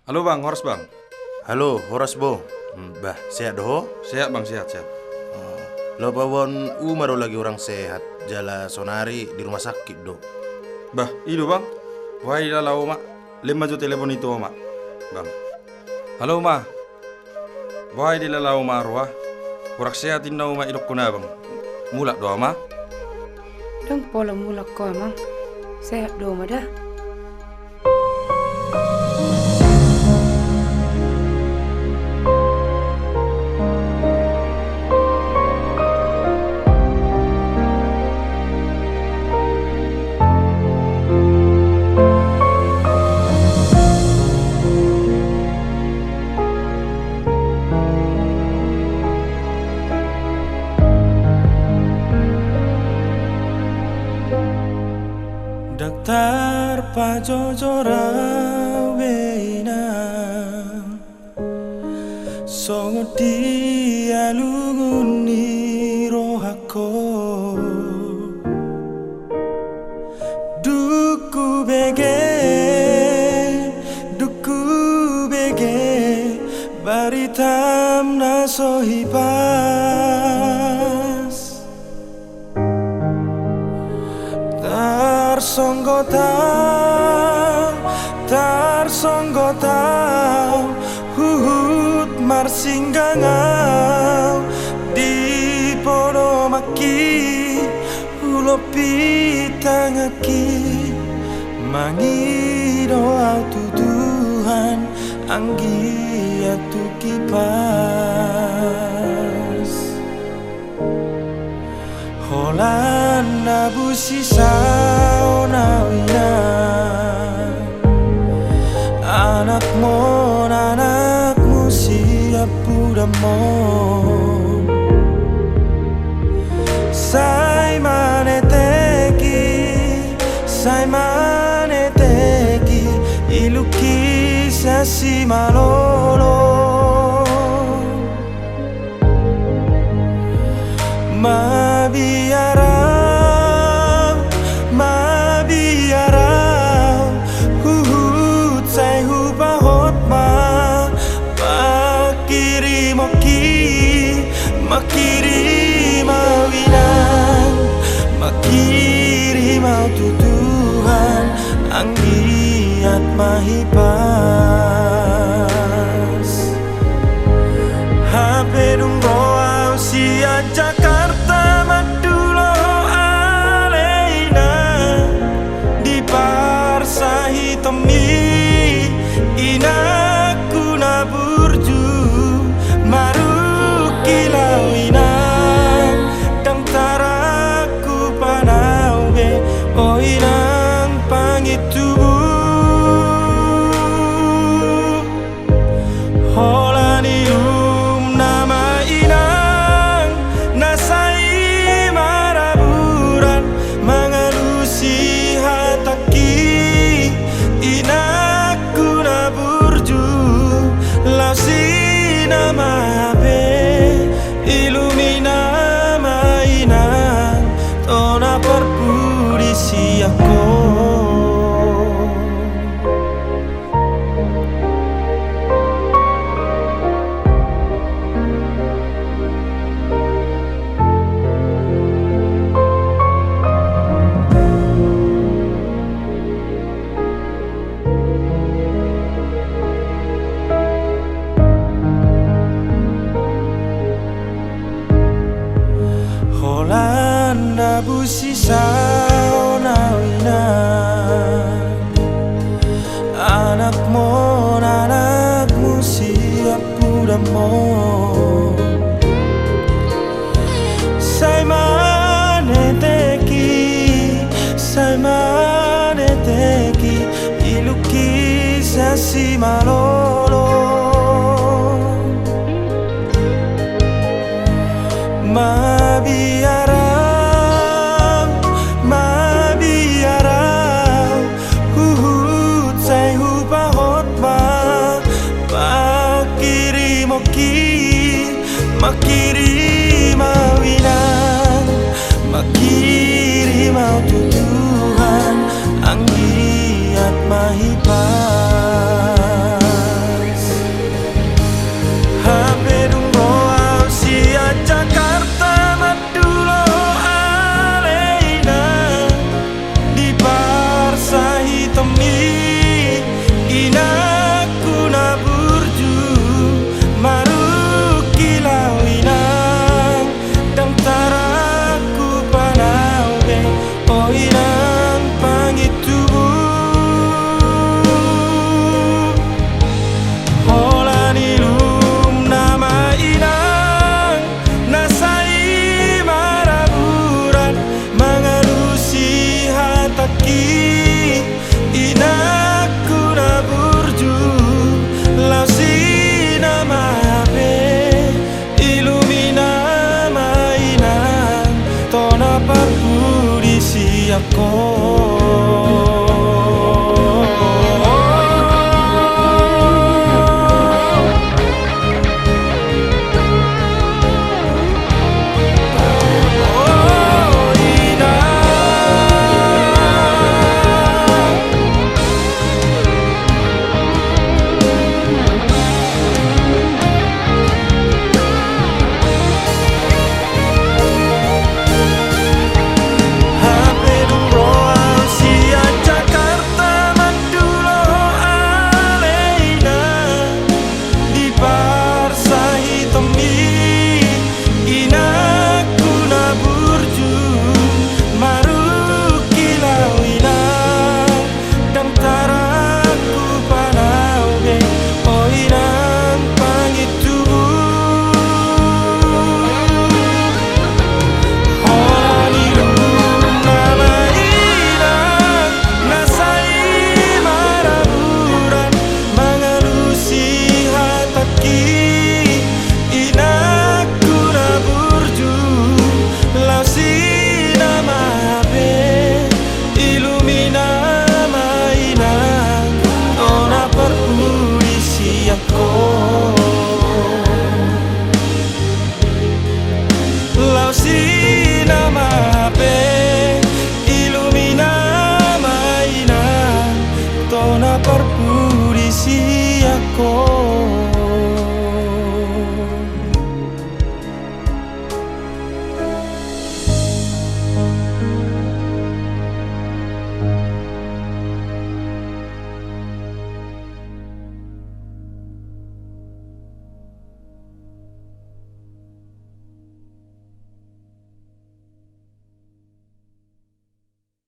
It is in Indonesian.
Halo bang, Horas bang. Halo, Horas Bo. Bah, sehat doh? Sehat bang, sehat. Lo bawon Umaro lagi orang sehat. Jala sonari di rumah sakit do. Bah, itu bang. Wah, lalau mak. Lima juta telepon itu mak. Bang. Halo mak. Wah, di lalau mak arwah. Kurak sehatin nau mak idok kuna bang. Mulak doa mak. Dong pola mulak ko emang. Sehat do dah. Daktar pajojora weina songo dia lunguni rohako duku bege baritam na sohibas Tarsonggotau huhut marsinggangau di podomaki ulopi tangaki mangido autu Tuhan anggi atu kipas Holanda busi saunawina anakmu siap budamo sai maneteki ilukisa si malolo mabiarau huhut sai hubahot makiri mawinang makiri mau tutuhan anggiat mahipas hape dung roa usia Jakarta madulo aleina di parsahi temi inaku naburju maru kilawinang dang taraku panau be oinang pangitubu holanium nama inang nasai maraburan mangalusi hataki inaku naburju lausi nama Ilumina mainan tona perpudisi aku Holanda busi saunawina anakmu siap budamo sai maneteki ilukisa si malolo mabiarau huhut sai hubahot makiri mawinang makiri mau tutuhan anggiat mahipas attacchi in alcuna burgiù, la usina mape illumina mainan tona parpuri siako. Lausina mape illumina mainan tona parpuri siako.